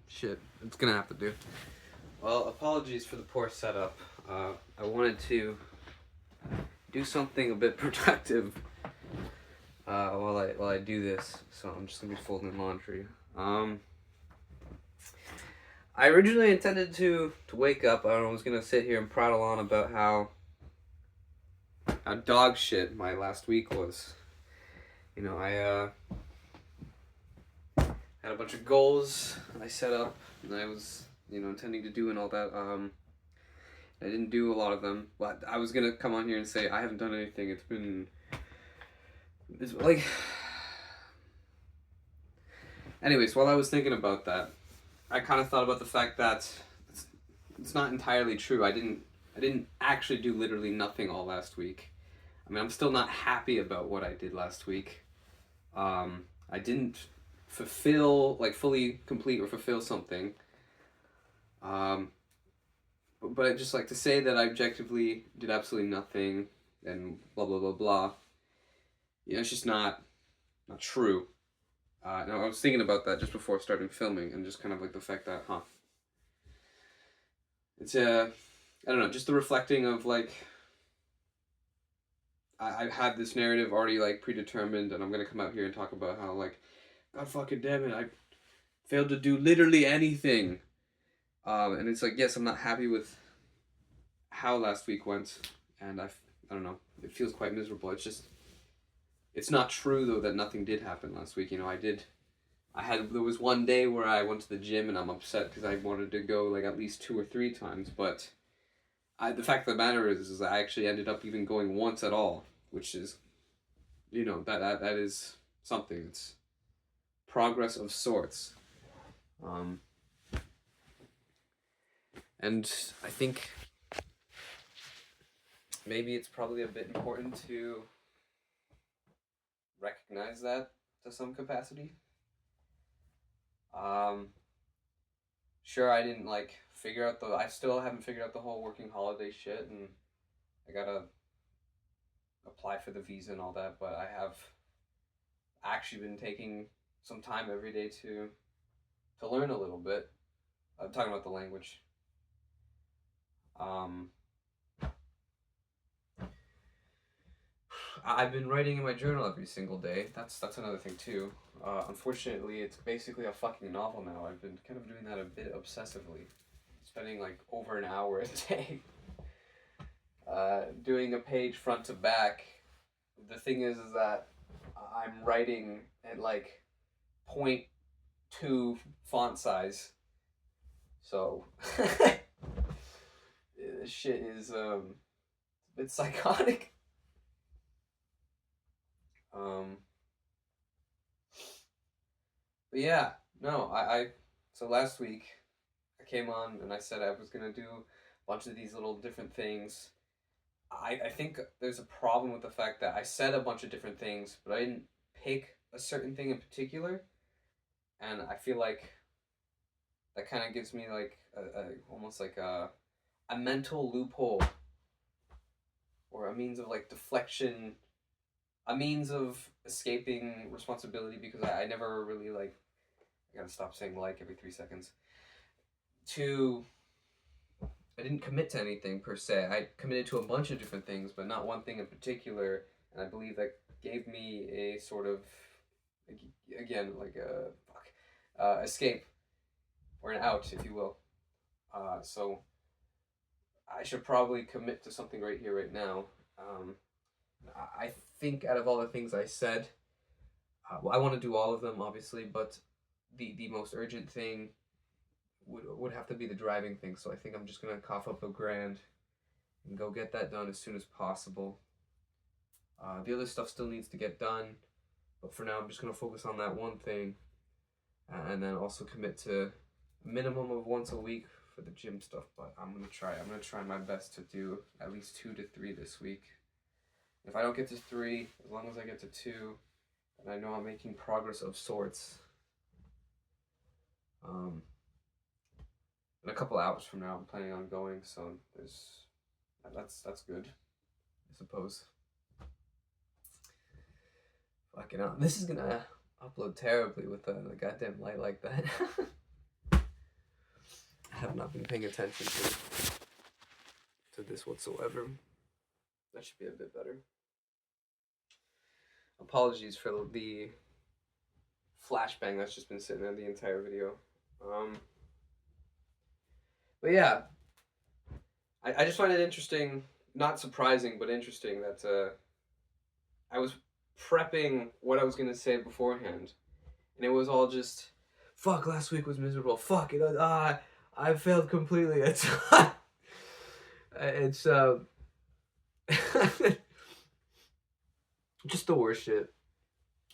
Shit, it's gonna have to do. Well, apologies for the poor setup. I wanted to do something a bit productive while I do this, so I'm just gonna be folding laundry. I originally intended to wake up. I was gonna sit here and prattle on about how dog shit my last week was. You know, I had a bunch of goals I set up, and I was intending to do and all that. I didn't do a lot of them, but I was gonna come on here and say I haven't done anything. It's like, anyways, while I was thinking about that, I kind of thought about the fact that it's not entirely true. I didn't actually do literally nothing all last week. I mean, I'm still not happy about what I did last week. I didn't fully complete or fulfill something. But I'd just like to say that I objectively did absolutely nothing and blah blah blah blah. It's just not true. Now I was thinking about that just before starting filming, and just kind of like the fact that, it's I don't know, just the reflecting of like, I had this narrative already like predetermined, and I'm gonna come out here and talk about how like, God fucking damn it, I failed to do literally anything. And it's like, yes, I'm not happy with how last week went, and I don't know, it feels quite miserable. It's not true though that nothing did happen last week. There was one day where I went to the gym and I'm upset because I wanted to go like at least 2 or 3 times, but the fact of the matter is I actually ended up even going once at all, which is, that is something. It's progress of sorts. And I think maybe it's probably a bit important to recognize that to some capacity. Sure, I didn't I still haven't figured out the whole working holiday shit, and I gotta apply for the visa and all that, but I have actually been taking some time every day to learn a little bit. I'm talking about the language. I've been writing in my journal every single day. That's another thing too. Unfortunately, it's basically a fucking novel now. I've been kind of doing that a bit obsessively, spending like over an hour a day doing a page front to back. The thing is that I'm writing at like 0.2 font size, so this shit is a bit psychotic. But yeah, no, so last week I came on and I said I was gonna do a bunch of these little different things. I think there's a problem with the fact that I said a bunch of different things, but I didn't pick a certain thing in particular, and I feel like that kind of gives me like almost like a mental loophole, or a means of like deflection, a means of escaping responsibility, because I never really like, I gotta stop saying like every 3 seconds. I didn't commit to anything per se. I committed to a bunch of different things, but not one thing in particular, and I believe that gave me a sort of, again, like a escape, or an out, if you will. So I should probably commit to something right here, right now. I think out of all the things I said, well, I want to do all of them, obviously, but the most urgent thing would have to be the driving thing. So I think I'm just gonna cough up $1,000 and go get that done as soon as possible. The other stuff still needs to get done, but for now I'm just gonna focus on that one thing, and then also commit to a minimum of once a week for the gym stuff. But I'm gonna try my best to do at least 2 to 3 this week. If I don't get to 3, as long as I get to 2, then I know I'm making progress of sorts. In a couple hours from now, I'm planning on going, so that's good, I suppose. Fucking hell, this is gonna upload terribly with the goddamn light like that. have not been paying attention to this whatsoever. That should be a bit better. Apologies for the flashbang that's just been sitting there the entire video. But yeah, I just find it interesting, not surprising, but interesting that I was prepping what I was going to say beforehand, and it was all just, fuck, last week was miserable, fuck it, I failed completely. It's just the worst shit.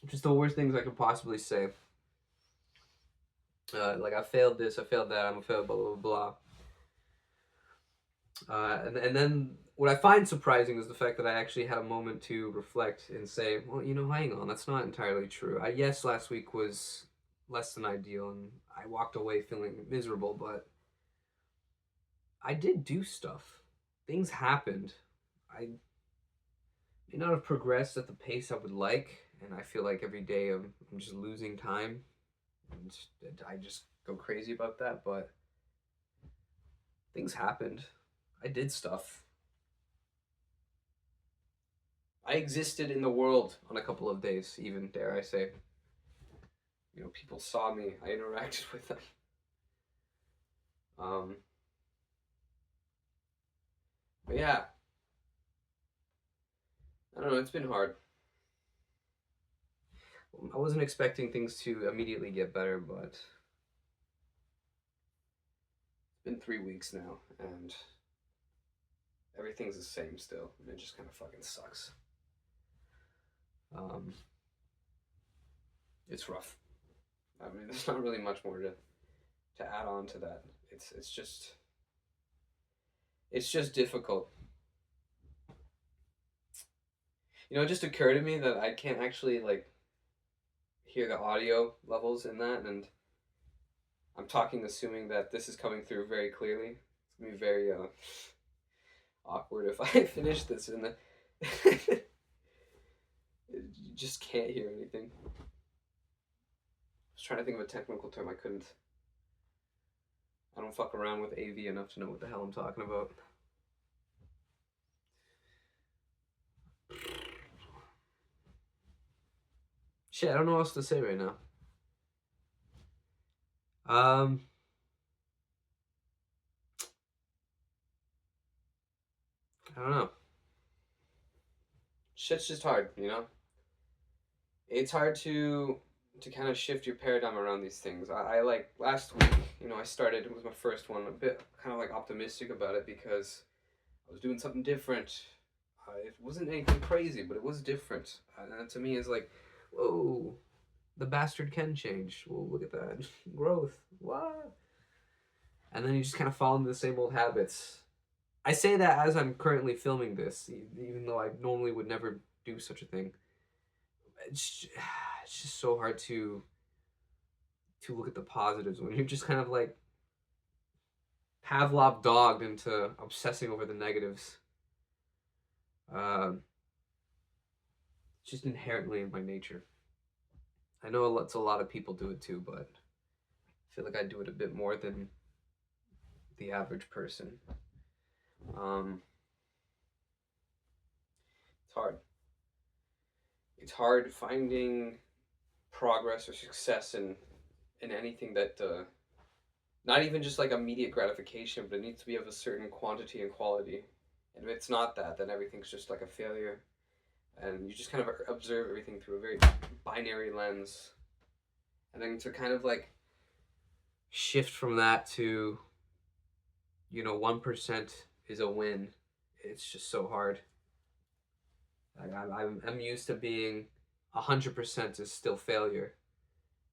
Just the worst things I could possibly say. Like, I failed this, I failed that, I'm a failed, blah, blah, blah. And then what I find surprising is the fact that I actually had a moment to reflect and say, well, hang on, that's not entirely true. Yes, last week was less than ideal, and I walked away feeling miserable, but I did do stuff. Things happened. I may not have progressed at the pace I would like, and I feel like every day I'm just losing time, and I just go crazy about that, but things happened. I did stuff. I existed in the world on a couple of days, even, dare I say. People saw me. I interacted with them. But yeah. I don't know, it's been hard. I wasn't expecting things to immediately get better, but it's been 3 weeks now, and everything's the same still, and it just kind of fucking sucks. It's rough. I mean, there's not really much more to add on to that. It's just difficult. It just occurred to me that I can't actually hear the audio levels in that, and I'm talking assuming that this is coming through very clearly. It's gonna be very awkward if I finish this and you just can't hear anything. I was trying to think of a technical term. I couldn't. I don't fuck around with AV enough to know what the hell I'm talking about. Shit, I don't know what else to say right now. I don't know. Shit's just hard, It's hard to kind of shift your paradigm around these things. I like last week, I started, it was my first one, a bit kind of optimistic about it because I was doing something different. It wasn't anything crazy, but it was different. And to me, it's like, whoa, the bastard can change. Well, look at that. Growth. What? And then you just kind of fall into the same old habits. I say that as I'm currently filming this, even though I normally would never do such a thing. It's just so hard to look at the positives when you're just kind of Pavlov dogged into obsessing over the negatives. It's just inherently in my nature. I know a lot of people do it too, but I feel like I do it a bit more than the average person. It's hard. It's hard finding progress or success in anything that not even just immediate gratification, but it needs to be of a certain quantity and quality. And if it's not that, then everything's just a failure. And you just kind of observe everything through a very binary lens. And then to kind of shift from that to 1% is a win. It's just so hard. I'm used to being 100% is still failure.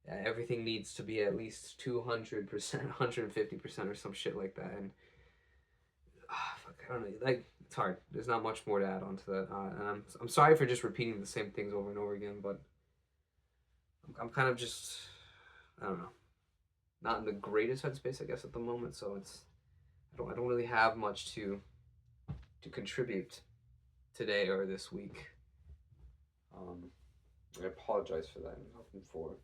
Everything needs to be at least 200%, 150% or some shit like that. And fuck, I don't know. It's hard. There's not much more to add on to that. And I'm sorry for just repeating the same things over and over again, but I'm kind of just, I don't know, not in the greatest headspace, I guess, at the moment. So I don't really have much to contribute today or this week. I apologize for that. I'm hoping for.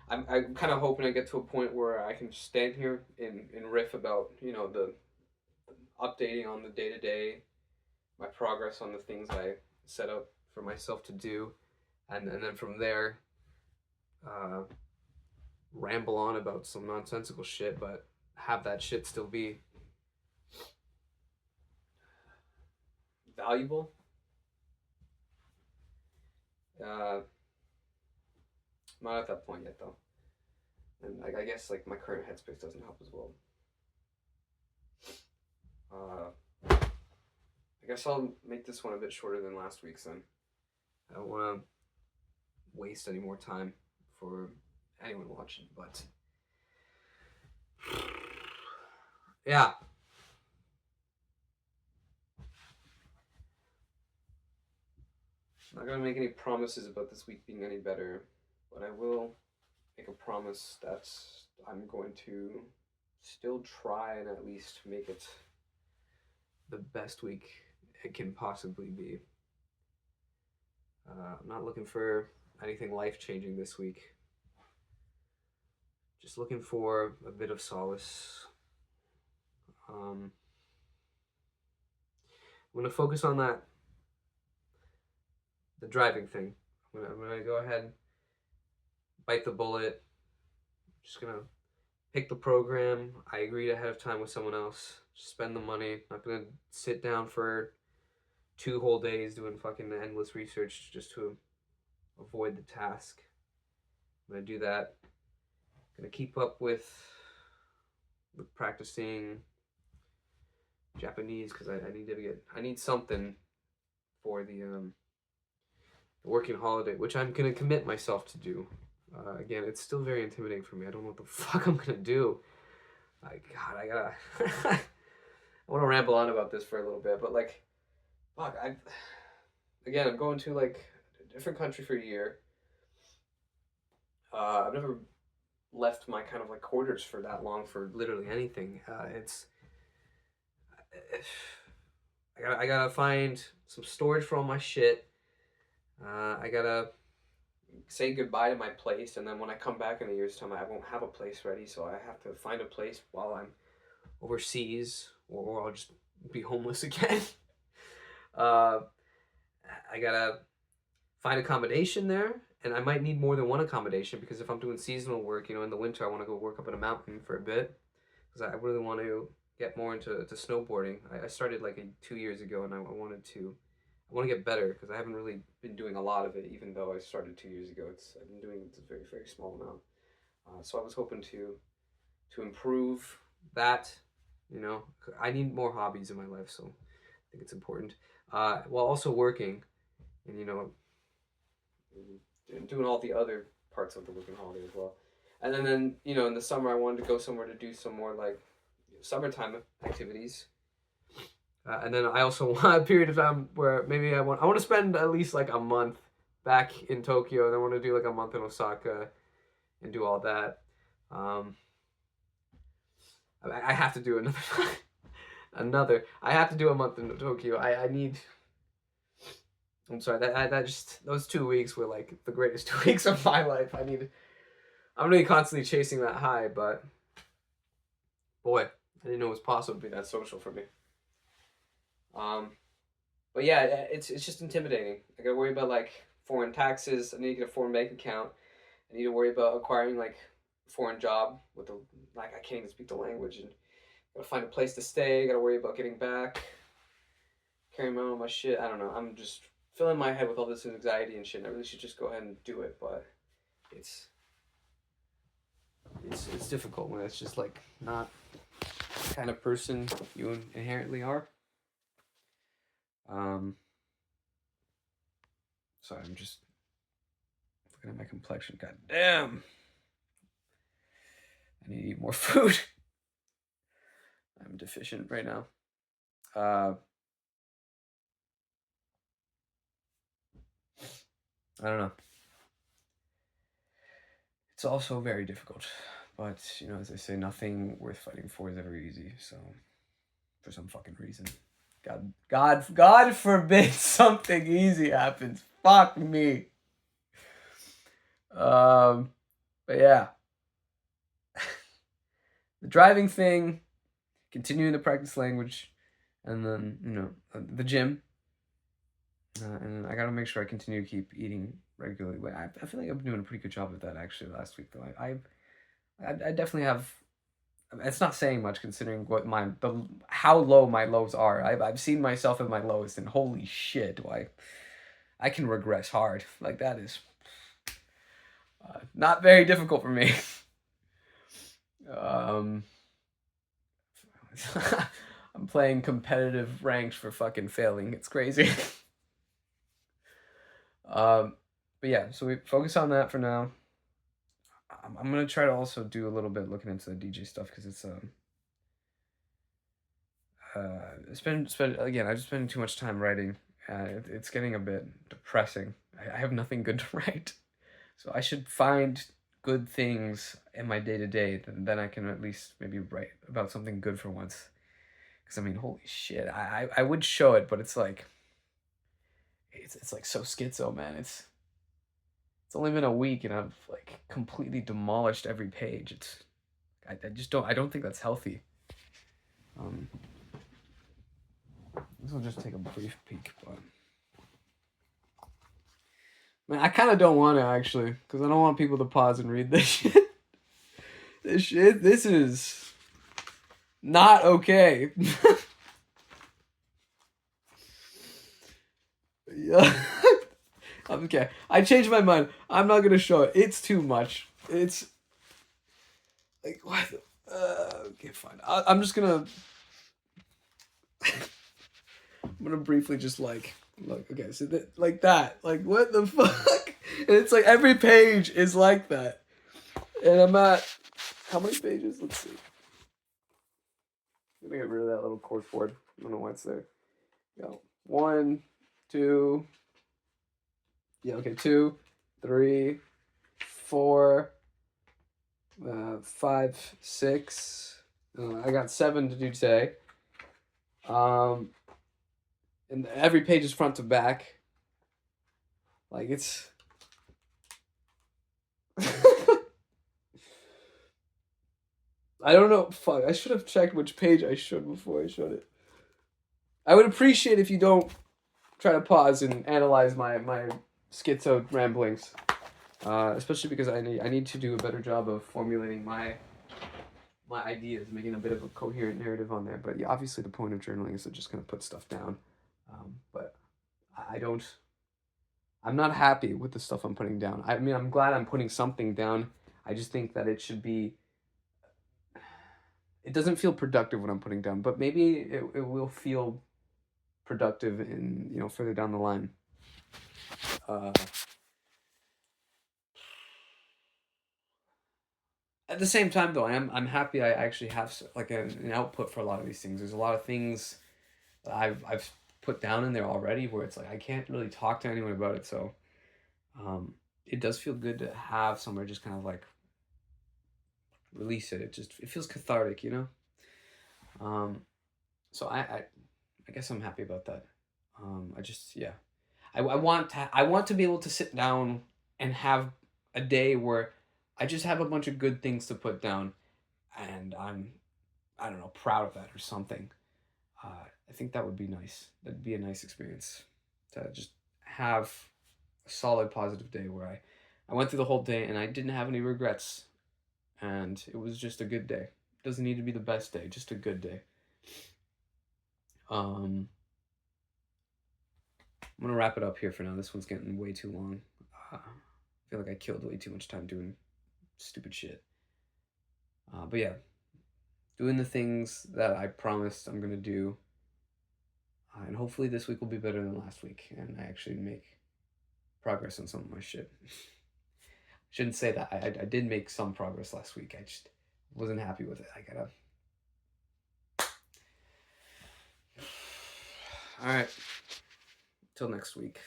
I'm kind of hoping I get to a point where I can stand here and riff about, you know, the updating on the day to day, my progress on the things I set up for myself to do, and then from there, uh, ramble on about some nonsensical shit, but have that shit still be valuable. I'm not at that point yet though, and like I guess like my current headspace doesn't help as well. I guess I'll make this one a bit shorter than last week's then. I don't want to waste any more time for anyone watching, but yeah. I'm not gonna make any promises about this week being any better, but I will make a promise that I'm going to still try and at least make it the best week it can possibly be. I'm not looking for anything life changing this week. Just looking for a bit of solace. I'm going to focus on that, the driving thing. I'm gonna go ahead, bite the bullet. Just gonna pick the program. I agreed ahead of time with someone else. Just spend the money. Not gonna sit down for 2 whole days doing fucking endless research just to avoid the task. I'm gonna do that. Gonna keep up with practicing Japanese because I need something for the working holiday, which I'm gonna commit myself to do. Again, it's still very intimidating for me. I don't know what the fuck I'm gonna do. I gotta. I want to ramble on about this for a little bit, but like, fuck, I'm going to like a different country for a year. I've never left my kind of like quarters for that long for literally anything. I gotta find some storage for all my shit. I gotta say goodbye to my place, and then when I come back in a year's time, I won't have a place ready, so I have to find a place while I'm overseas, or I'll just be homeless again. I gotta find accommodation there, and I might need more than one accommodation because if I'm doing seasonal work, you know, in the winter, I want to go work up in a mountain for a bit because I really want to get more into snowboarding. I started like 2 years ago, and I want to get better because I haven't really been doing a lot of it, even though I started 2 years ago. I've been doing it a very, very small amount. So I was hoping to improve that. You know, I need more hobbies in my life, so I think it's important. While also working, and you know, doing all the other parts of the working holiday as well. And then you know, in the summer, I wanted to go somewhere to do some more like summertime activities. And then I also want a period of time where maybe I want to spend at least like a month back in Tokyo, and I want to do like a month in Osaka and do all that. I have to do another. I have to do a month in Tokyo. I need. I'm sorry. That just those 2 weeks were like the greatest 2 weeks of my life. I'm really constantly chasing that high, but boy, I didn't know it was possible to be that social for me. But yeah, it's just intimidating. I gotta worry about like foreign taxes. I need to get a foreign bank account. I need to worry about acquiring like a foreign job with I can't even speak the language, and gotta find a place to stay. Gotta worry about getting back, carrying around my shit. I don't know. I'm just filling my head with all this anxiety and shit. And I really should just go ahead and do it, but it's difficult when it's just like not the kind of person you inherently are. Sorry, I'm just looking at my complexion. God damn. I need to eat more food. I'm deficient right now. I don't know. It's also very difficult. But, you know, as I say, nothing worth fighting for is ever easy. So, for some fucking reason. God forbid something easy happens. Fuck me. But yeah, the driving thing, continuing to practice language, and then, the gym. And I gotta make sure I continue to keep eating regularly. I feel like I've been doing a pretty good job of that actually last week, though. I definitely have. It's not saying much considering how low my lows are. I've seen myself at my lowest, and holy shit, do I can regress hard. Like, that is not very difficult for me. I'm playing competitive ranks for fucking failing. It's crazy. But yeah, so we focus on that for now. I'm gonna try to also do a little bit looking into the DJ stuff because spend again. I've spent too much time writing. It's getting a bit depressing. I have nothing good to write, so I should find good things in my day to day. Then I can at least maybe write about something good for once. Because I mean, holy shit, I would show it, but it's like it's like so schizo, man. It's only been a week and I've like completely demolished every page. I just don't think that's healthy. This will just take a brief peek, but man, I kind of don't want to actually, because I don't want people to pause and read this shit. This is not okay. Yeah. Okay, I changed my mind. I'm not gonna show it. It's too much. It's like what? Okay, fine. I'm just gonna. I'm gonna briefly just look. Okay, so like that. Like, what the fuck? And it's like every page is like that. And I'm at how many pages? Let's see. I'm gonna get rid of that little cork board. I don't know why it's there. Go 1, 2. Yeah, okay, 2, 3, 4, 5, 6. I got 7 to do today. And every page is front to back. Like, it's. I don't know. Fuck. I should have checked which page I showed before I showed it. I would appreciate if you don't try to pause and analyze my schizo ramblings. Especially because I need to do a better job of formulating my ideas, making a bit of a coherent narrative on there. But yeah, obviously the point of journaling is to just kind of put stuff down. But I'm not happy with the stuff I'm putting down. I mean, I'm glad I'm putting something down. I just think that it should be. It doesn't feel productive when I'm putting down, but maybe it will feel productive in further down the line. At the same time, though, I'm happy I actually have like an output for a lot of these things. There's a lot of things that I've put down in there already where it's like I can't really talk to anyone about it, so it does feel good to have somewhere just kind of like release it. It feels cathartic, So I guess I'm happy about that. I want to be able to sit down and have a day where I just have a bunch of good things to put down, and I don't know, proud of that or something. I think that would be nice. That'd be a nice experience to just have a solid positive day where I went through the whole day and I didn't have any regrets, and it was just a good day. It doesn't need to be the best day, just a good day. I'm gonna wrap it up here for now. This one's getting way too long. I feel like I killed way too much time doing stupid shit. But yeah, doing the things that I promised I'm gonna do. And hopefully this week will be better than last week, and I actually make progress on some of my shit. Shouldn't say that. I did make some progress last week. I just wasn't happy with it. I gotta. All right. Till next week.